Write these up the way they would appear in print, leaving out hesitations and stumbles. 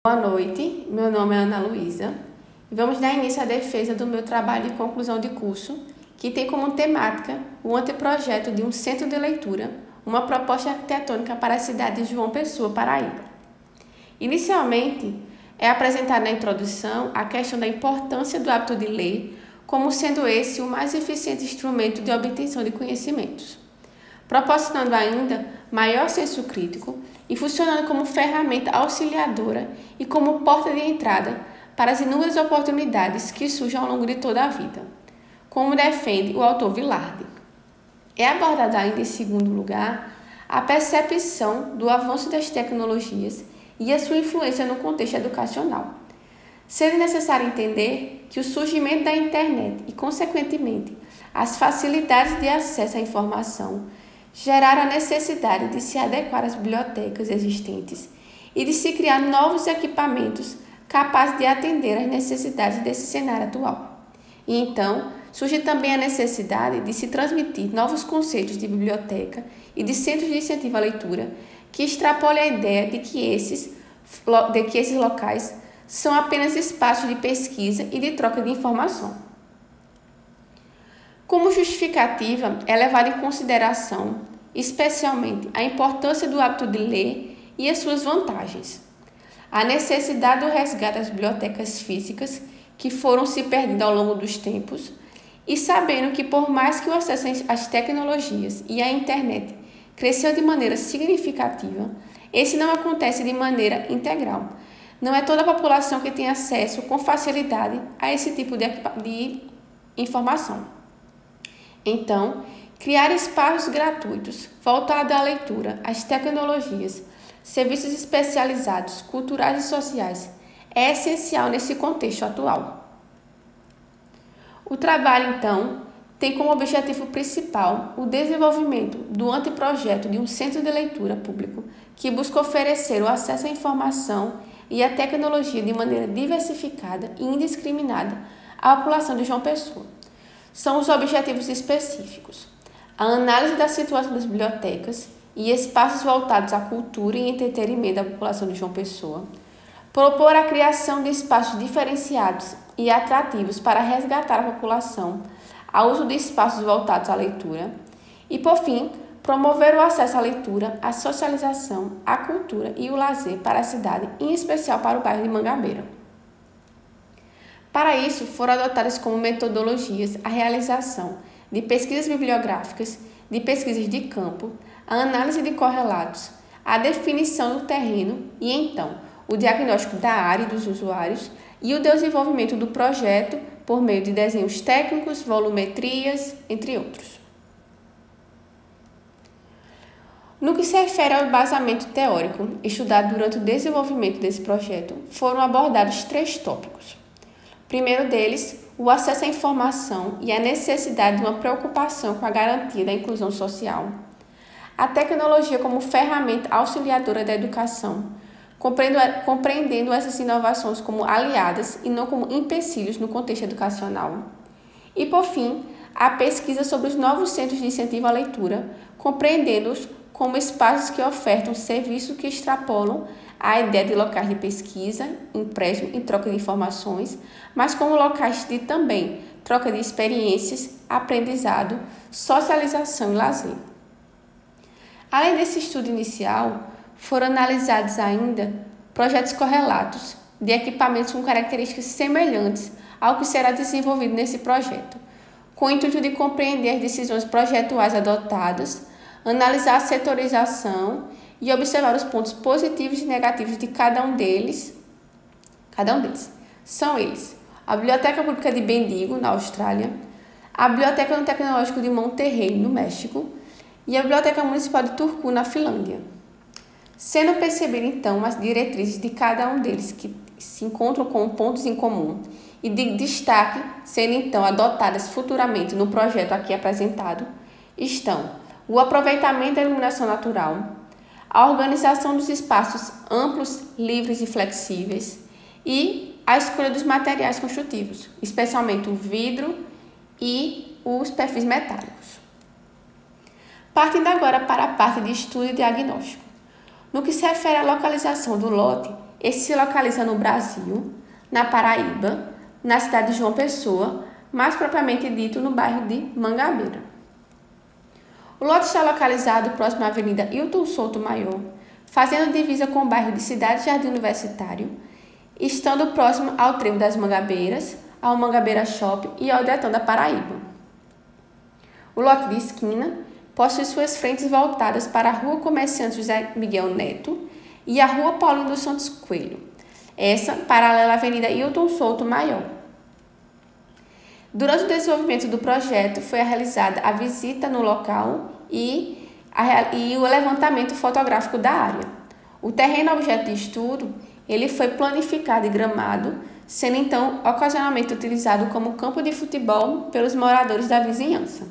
Boa noite, meu nome é Ana Luísa e vamos dar início à defesa do meu trabalho de conclusão de curso, que tem como temática o anteprojeto de um centro de leitura, uma proposta arquitetônica para a cidade de João Pessoa, Paraíba. Inicialmente, é apresentada na introdução a questão da importância do hábito de ler, como sendo esse o mais eficiente instrumento de obtenção de conhecimentos, proporcionando ainda maior senso crítico e funcionando como ferramenta auxiliadora e como porta de entrada para as inúmeras oportunidades que surgem ao longo de toda a vida, como defende o autor Vilardi. É abordada ainda, em segundo lugar, a percepção do avanço das tecnologias e a sua influência no contexto educacional, sendo necessário entender que o surgimento da internet e, consequentemente, as facilidades de acesso à informação geraram a necessidade de se adequar às bibliotecas existentes e de se criar novos equipamentos capazes de atender às necessidades desse cenário atual. E então, surge também a necessidade de se transmitir novos conceitos de biblioteca e de centros de incentivo à leitura que extrapolem a ideia de que esses locais são apenas espaços de pesquisa e de troca de informação. Como justificativa, é levada em consideração, especialmente, a importância do hábito de ler e as suas vantagens, a necessidade do resgate das bibliotecas físicas que foram se perdendo ao longo dos tempos, e sabendo que, por mais que o acesso às tecnologias e à internet cresceu de maneira significativa, esse não acontece de maneira integral. Não é toda a população que tem acesso com facilidade a esse tipo de informação. Então, criar espaços gratuitos voltados à leitura, às tecnologias, serviços especializados, culturais e sociais é essencial nesse contexto atual. O trabalho, então, tem como objetivo principal o desenvolvimento do anteprojeto de um centro de leitura público que busca oferecer o acesso à informação e à tecnologia de maneira diversificada e indiscriminada à população de João Pessoa. São os objetivos específicos: a análise da situação das bibliotecas e espaços voltados à cultura e entretenimento da população de João Pessoa, propor a criação de espaços diferenciados e atrativos para resgatar a população ao uso de espaços voltados à leitura e, por fim, promover o acesso à leitura, à socialização, à cultura e o lazer para a cidade, em especial para o bairro de Mangabeira. Para isso, foram adotadas como metodologias a realização de pesquisas bibliográficas, de pesquisas de campo, a análise de correlatos, a definição do terreno e, então, o diagnóstico da área e dos usuários e o desenvolvimento do projeto por meio de desenhos técnicos, volumetrias, entre outros. No que se refere ao embasamento teórico estudado durante o desenvolvimento desse projeto, foram abordados 3 tópicos. O primeiro deles, o acesso à informação e a necessidade de uma preocupação com a garantia da inclusão social. A tecnologia como ferramenta auxiliadora da educação, compreendendo essas inovações como aliadas e não como empecilhos no contexto educacional. E, por fim, a pesquisa sobre os novos centros de incentivo à leitura, compreendendo-os como espaços que ofertam serviços que extrapolam a ideia de locais de pesquisa, empréstimo e troca de informações, mas como locais de também troca de experiências, aprendizado, socialização e lazer. Além desse estudo inicial, foram analisados ainda projetos correlatos de equipamentos com características semelhantes ao que será desenvolvido nesse projeto, com o intuito de compreender as decisões projetuais adotadas, analisar a setorização e observar os pontos positivos e negativos de cada um deles. São eles: a Biblioteca Pública de Bendigo, na Austrália, a Biblioteca no Tecnológico de Monterrey, no México, e a Biblioteca Municipal de Turku, na Finlândia. Sendo percebido, então, as diretrizes de cada um deles que se encontram com pontos em comum e de destaque sendo, então, adotadas futuramente no projeto aqui apresentado, estão o aproveitamento da iluminação natural, a organização dos espaços amplos, livres e flexíveis e a escolha dos materiais construtivos, especialmente o vidro e os perfis metálicos. Partindo agora para a parte de estudo e diagnóstico. No que se refere à localização do lote, Esse se localiza no Brasil, na Paraíba, na cidade de João Pessoa, mais propriamente dito no bairro de Mangabeira. O lote está localizado próximo à Avenida Hilton Souto Maior, fazendo divisa com o bairro de Cidade Jardim Universitário, estando próximo ao Trevo das Mangabeiras, ao Mangabeira Shopping e ao Detão da Paraíba. O lote de esquina possui suas frentes voltadas para a Rua Comerciante José Miguel Neto e a Rua Paulino dos Santos Coelho, essa paralela à Avenida Hilton Souto Maior. Durante o desenvolvimento do projeto, foi realizada a visita no local e o levantamento fotográfico da área. O terreno objeto de estudo ele foi planificado e gramado, sendo então ocasionalmente utilizado como campo de futebol pelos moradores da vizinhança.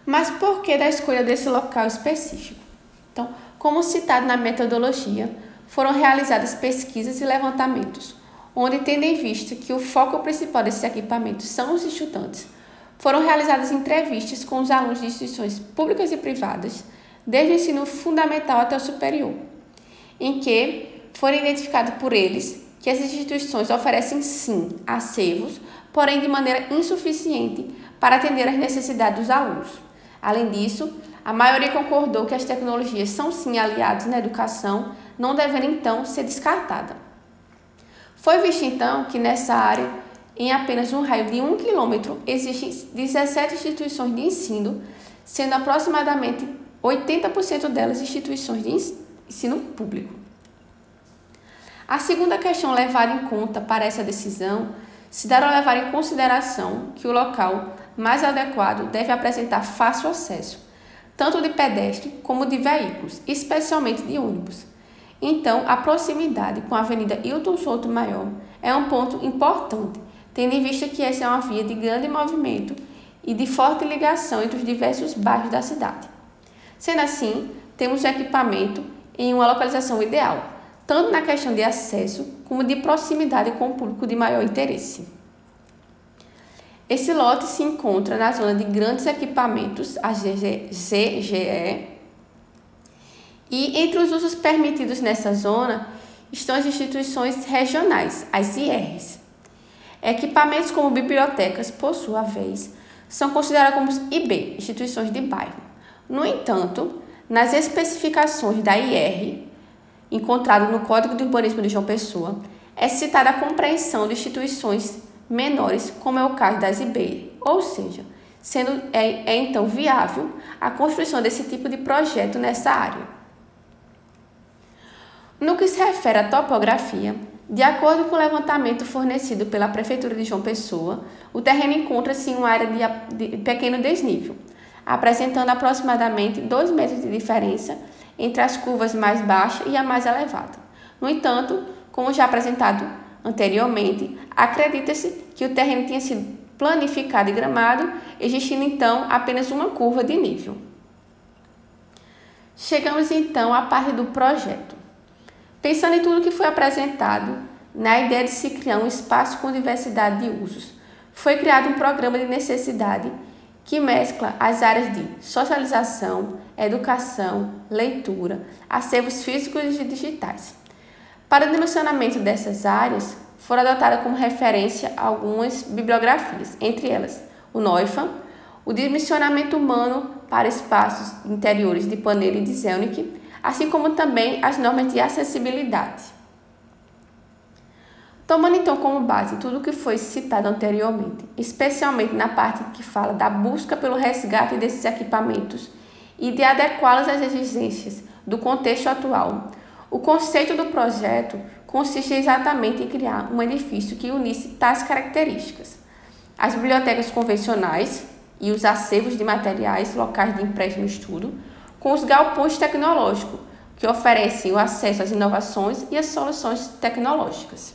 Mas por que da escolha desse local específico? Então, como citado na metodologia, foram realizadas pesquisas e levantamentos, onde, tendo em vista que o foco principal desses equipamentos são os estudantes, foram realizadas entrevistas com os alunos de instituições públicas e privadas, desde o ensino fundamental até o superior, em que foram identificados por eles que essas instituições oferecem sim acervos, porém de maneira insuficiente para atender às necessidades dos alunos. Além disso, a maioria concordou que as tecnologias são sim aliadas na educação, não devendo então ser descartada. Foi visto então que nessa área, em apenas um raio de 1 km, existem 17 instituições de ensino, sendo aproximadamente 80% delas instituições de ensino público. A segunda questão levada em conta para essa decisão se dará a levar em consideração que o local mais adequado deve apresentar fácil acesso, tanto de pedestre como de veículos, especialmente de ônibus. Então, a proximidade com a Avenida Hilton Souto Maior é um ponto importante, tendo em vista que essa é uma via de grande movimento e de forte ligação entre os diversos bairros da cidade. Sendo assim, temos o equipamento em uma localização ideal, tanto na questão de acesso como de proximidade com o público de maior interesse. Esse lote se encontra na zona de grandes equipamentos, a ZGE, e entre os usos permitidos nessa zona estão as instituições regionais, as IRs. Equipamentos como bibliotecas, por sua vez, são considerados como IB, instituições de bairro. No entanto, nas especificações da IR, encontrado no Código de Urbanismo de João Pessoa, é citada a compreensão de instituições menores, como é o caso das IB, ou seja, é então viável a construção desse tipo de projeto nessa área. No que se refere à topografia, de acordo com o levantamento fornecido pela Prefeitura de João Pessoa, o terreno encontra-se em uma área de pequeno desnível, apresentando aproximadamente 2 metros de diferença entre as curvas mais baixa e a mais elevada. No entanto, como já apresentado anteriormente, acredita-se que o terreno tinha sido planificado e gramado, existindo então apenas uma curva de nível. Chegamos então à parte do projeto. Pensando em tudo que foi apresentado, na ideia de se criar um espaço com diversidade de usos, foi criado um programa de necessidade que mescla as áreas de socialização, educação, leitura, acervos físicos e digitais. Para o dimensionamento dessas áreas, foram adotadas como referência algumas bibliografias, entre elas o NOIFA, o dimensionamento humano para espaços interiores de Panella e de Zelnick, assim como também as normas de acessibilidade. Tomando então como base tudo o que foi citado anteriormente, especialmente na parte que fala da busca pelo resgate desses equipamentos e de adequá-los às exigências do contexto atual, o conceito do projeto consiste exatamente em criar um edifício que unisse tais características: as bibliotecas convencionais e os acervos de materiais locais de empréstimo e estudo, com os galpões tecnológicos, que oferecem o acesso às inovações e às soluções tecnológicas.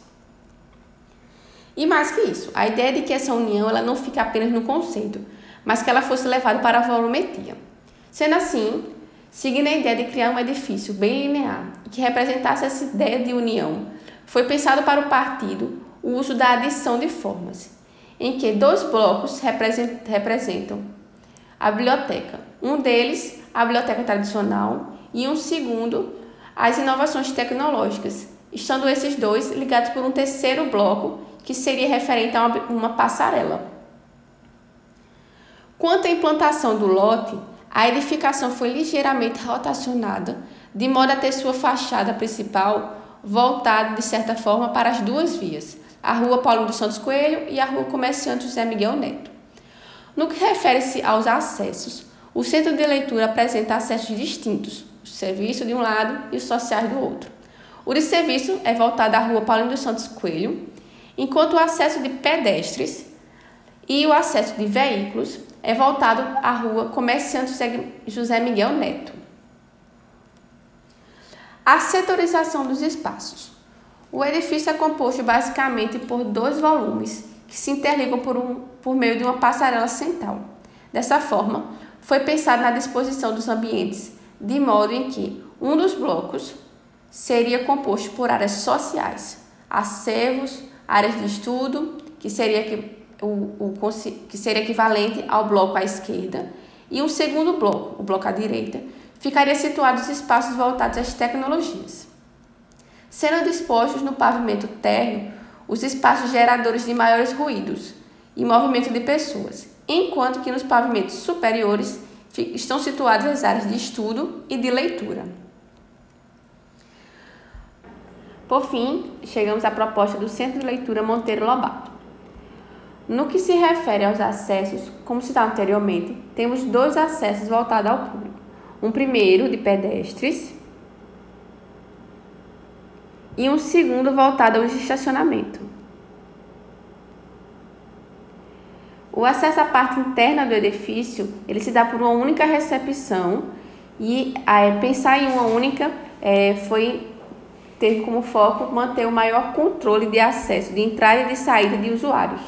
E mais que isso, a ideia de que essa união ela não fique apenas no conceito, mas que ela fosse levada para a volumetria. Sendo assim, seguindo a ideia de criar um edifício bem linear e que representasse essa ideia de união, foi pensado para o partido o uso da adição de formas, em que 2 blocos representam a biblioteca. Um deles, a biblioteca tradicional, e um segundo, as inovações tecnológicas, estando esses dois ligados por um terceiro bloco, que seria referente a uma passarela. Quanto à implantação do lote, a edificação foi ligeiramente rotacionada, de modo a ter sua fachada principal voltada, de certa forma, para as duas vias, a Rua Paulo dos Santos Coelho e a Rua Comerciante José Miguel Neto. No que refere-se aos acessos, o centro de leitura apresenta acessos distintos, o serviço de um lado e os sociais do outro. O de serviço é voltado à Rua Paulo dos Santos Coelho, enquanto o acesso de pedestres e o acesso de veículos é voltado à Rua Comerciante José Miguel Neto. A setorização dos espaços. O edifício é composto basicamente por 2 volumes, que se interligam por meio de uma passarela central. Dessa forma, foi pensado na disposição dos ambientes, de modo em que um dos blocos seria composto por áreas sociais, acervos, áreas de estudo, que seria equivalente ao bloco à esquerda, e um segundo bloco, o bloco à direita, ficaria situado nos espaços voltados às tecnologias. Sendo dispostos no pavimento térreo os espaços geradores de maiores ruídos e movimento de pessoas, enquanto que nos pavimentos superiores estão situadas as áreas de estudo e de leitura. Por fim, chegamos à proposta do Centro de Leitura Monteiro Lobato. No que se refere aos acessos, como citado anteriormente, temos 2 acessos voltados ao público. Um primeiro de pedestres e um segundo voltado ao estacionamento. O acesso à parte interna do edifício, ele se dá por uma única recepção e pensar em uma única teve como foco manter o maior controle de acesso, de entrada e de saída de usuários.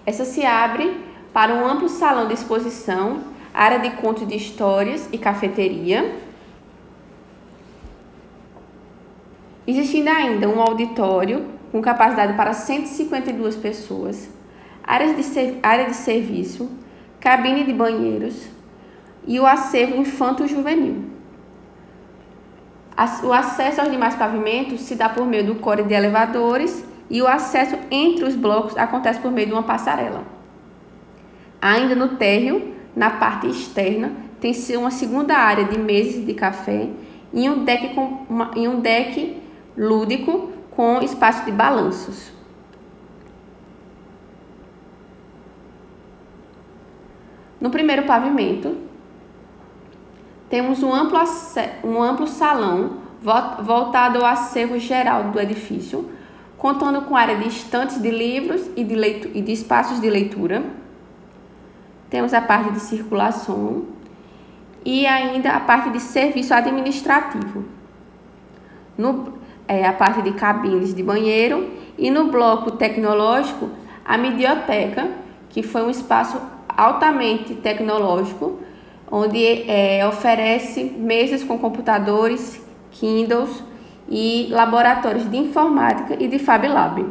Essa se abre para um amplo salão de exposição, área de conto de histórias e cafeteria, existindo ainda um auditório com capacidade para 152 pessoas, área de serviço, cabine de banheiros e o acervo infanto-juvenil. O acesso aos demais pavimentos se dá por meio do core de elevadores e o acesso entre os blocos acontece por meio de uma passarela. Ainda no térreo, na parte externa, tem-se uma segunda área de mesas de café e um deck lúdico com espaço de balanços. No primeiro pavimento, temos um amplo salão voltado ao acervo geral do edifício, contando com área de estantes de livros e de espaços de leitura. Temos a parte de circulação e ainda a parte de serviço administrativo. A parte de cabines de banheiro e no bloco tecnológico, a medioteca, que foi um espaço altamente tecnológico, onde oferece mesas com computadores, Kindles e laboratórios de informática e de Fab Lab.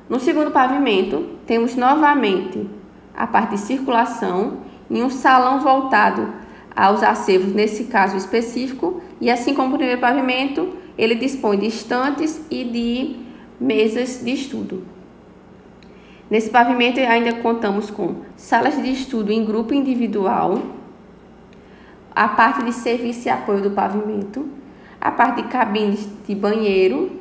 No segundo pavimento, temos novamente a parte de circulação e um salão voltado aos acervos, nesse caso específico, e assim como o primeiro pavimento, ele dispõe de estantes e de mesas de estudo. Nesse pavimento ainda contamos com salas de estudo em grupo individual, a parte de serviço e apoio do pavimento, a parte de cabines de banheiro,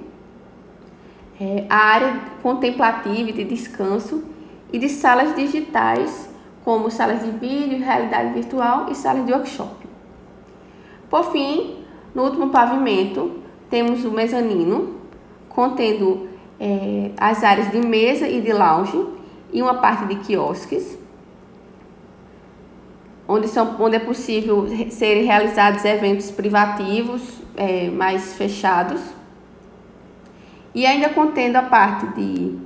a área contemplativa e de descanso e de salas digitais, como salas de vídeo, realidade virtual e salas de workshop. Por fim, no último pavimento, temos o mezanino, contendo as áreas de mesa e de lounge e uma parte de quiosques, onde é possível serem realizados eventos privativos mais fechados, e ainda contendo a parte de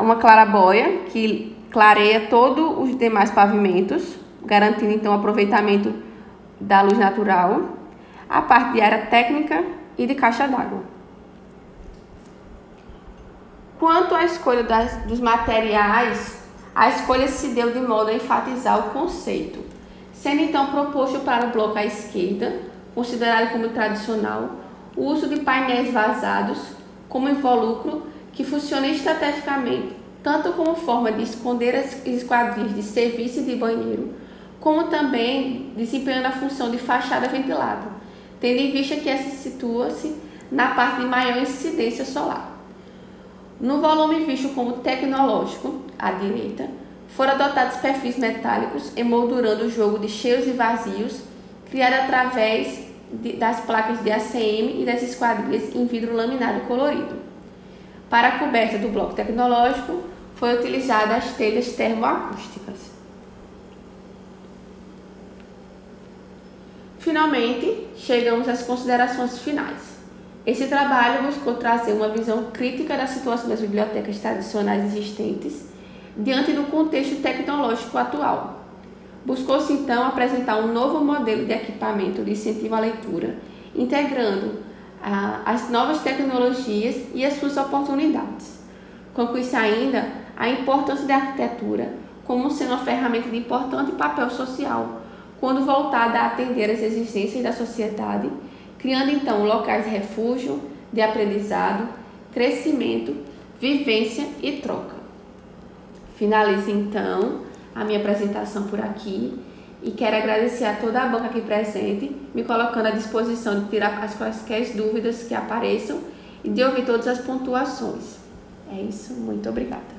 uma claraboia que clareia todos os demais pavimentos, garantindo então o aproveitamento da luz natural, a parte de área técnica e de caixa d'água. Quanto à escolha dos materiais, a escolha se deu de modo a enfatizar o conceito, sendo então proposto para o bloco à esquerda, considerado como tradicional, o uso de painéis vazados como invólucro que funciona estrategicamente tanto como forma de esconder as esquadrias de serviço e de banheiro, como também desempenhando a função de fachada ventilada, tendo em vista que essa situa-se na parte de maior incidência solar. No volume visto como tecnológico, à direita, foram adotados perfis metálicos emoldurando o jogo de cheios e vazios, criado através das placas de ACM e das esquadrias em vidro laminado colorido. Para a coberta do bloco tecnológico, foi utilizada as telhas termoacústicas. Finalmente, chegamos às considerações finais. Esse trabalho buscou trazer uma visão crítica da situação das bibliotecas tradicionais existentes diante do contexto tecnológico atual. Buscou-se então apresentar um novo modelo de equipamento de incentivo à leitura, integrando as novas tecnologias e as suas oportunidades. Conclui-se ainda a importância da arquitetura como sendo uma ferramenta de importante papel social, quando voltada a atender às exigências da sociedade, criando então locais de refúgio, de aprendizado, crescimento, vivência e troca. Finalizo então a minha apresentação por aqui e quero agradecer a toda a banca aqui presente, me colocando à disposição de tirar as quaisquer dúvidas que apareçam e de ouvir todas as pontuações. É isso, muito obrigada.